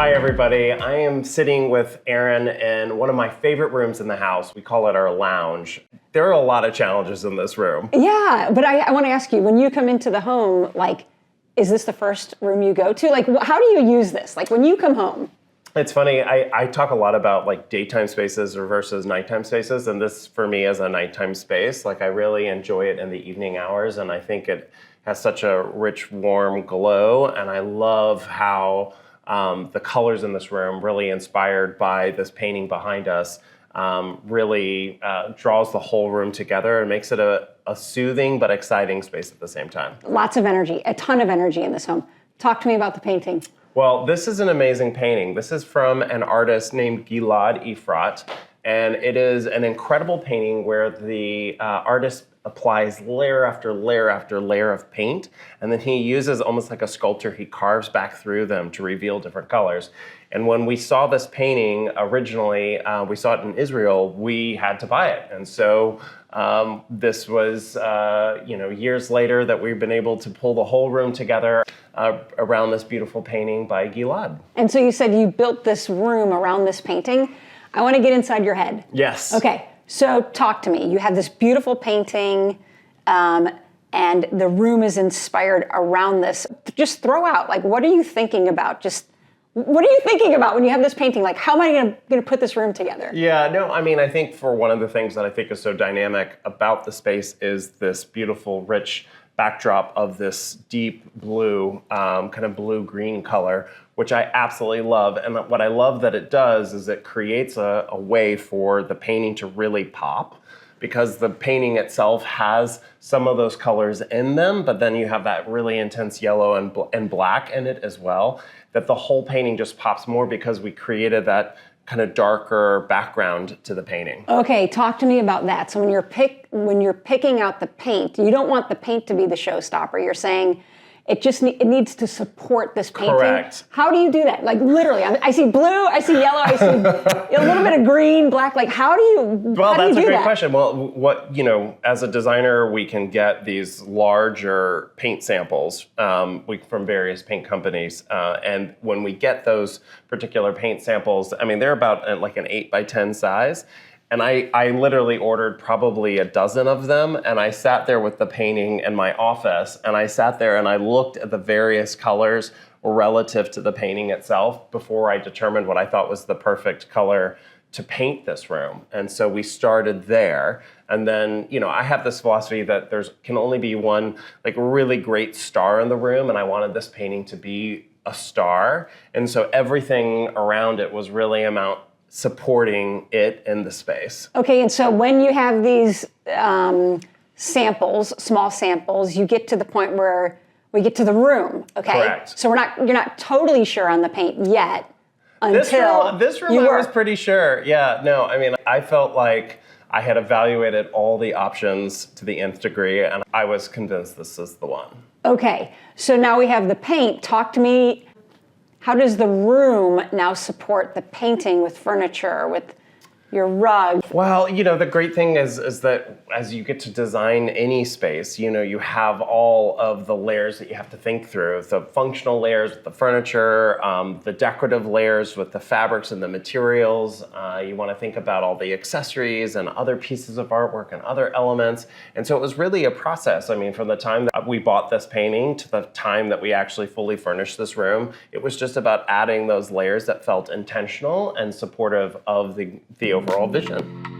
Hi everybody, I am sitting with Erin in one of my favorite rooms in the house. We call it our lounge. There are a lot of challenges in this room. Yeah, but I want to ask you, when you come into the home, like, is this the first room you go to? Like, how do you use this? Like, when you come home? It's funny, I talk a lot about like daytime spaces versus nighttime spaces, and this for me is a nighttime space. Like, I really enjoy it in the evening hours, and I think it has such a rich, warm glow, and I love how the colors in this room, really inspired by this painting behind us, really draws the whole room together and makes it a soothing but exciting space at the same time. Lots of energy, a ton of energy in this home. Talk to me about the painting. Well, this is an amazing painting. This is from an artist named Gilad Efrat, and it is an incredible painting where the artist applies layer after layer after layer of paint, and then he uses, almost like a sculptor, he carves back through them to reveal different colors. And when we saw this painting originally, we saw it in Israel, we had to buy it. And so this was years later that we've been able to pull the whole room together around this beautiful painting by Gilad. And so you said you built this room around this painting. I want to get inside your head. Yes. Okay, so talk to me. You have this beautiful painting, and the room is inspired around this. Just throw out, like, what are you thinking about? What are you thinking about when you have this painting? Like, how am I going to put this room together? Yeah, no, I mean, I think for one of the things that I think is so dynamic about the space is this beautiful, rich backdrop of this deep blue, kind of blue-green color, which I absolutely love. And what I love that it does is it creates a way for the painting to really pop, because the painting itself has some of those colors in them, but then you have that really intense yellow and black in it as well, that the whole painting just pops more because we created that kind of darker background to the painting. Okay, talk to me about that. So when you're picking out the paint, you don't want the paint to be the showstopper. You're saying it needs to support this painting. Correct. How do you do that? Like, literally, I see blue, I see yellow, I see a little bit of green, black. Like, how do you do that? Well, that's a great question. Well, as a designer, we can get these larger paint samples from various paint companies. And when we get those particular paint samples, I mean, they're about like an 8x10 size. And I literally ordered probably a dozen of them, and I sat there with the painting in my office, and I sat there and I looked at the various colors relative to the painting itself before I determined what I thought was the perfect color to paint this room. And so we started there. And then, I have this philosophy that can only be one like really great star in the room, and I wanted this painting to be a star. And so everything around it was really about supporting it in the space. Okay, and so when you have these samples, small samples, you get to the point where we get to the room, okay? Correct. So you're not totally sure on the paint yet until this room I was pretty sure. Yeah, no, I mean, I felt like I had evaluated all the options to the nth degree, and I was convinced this is the one. Okay, so now we have the paint. Talk to me. How does the room now support the painting with furniture, with your rug? Well, the great thing is that as you get to design any space, you have all of the layers that you have to think through. The functional layers with the furniture, the decorative layers with the fabrics and the materials. You want to think about all the accessories and other pieces of artwork and other elements. And so it was really a process. I mean, from the time that we bought this painting to the time that we actually fully furnished this room, it was just about adding those layers that felt intentional and supportive of the overall vision.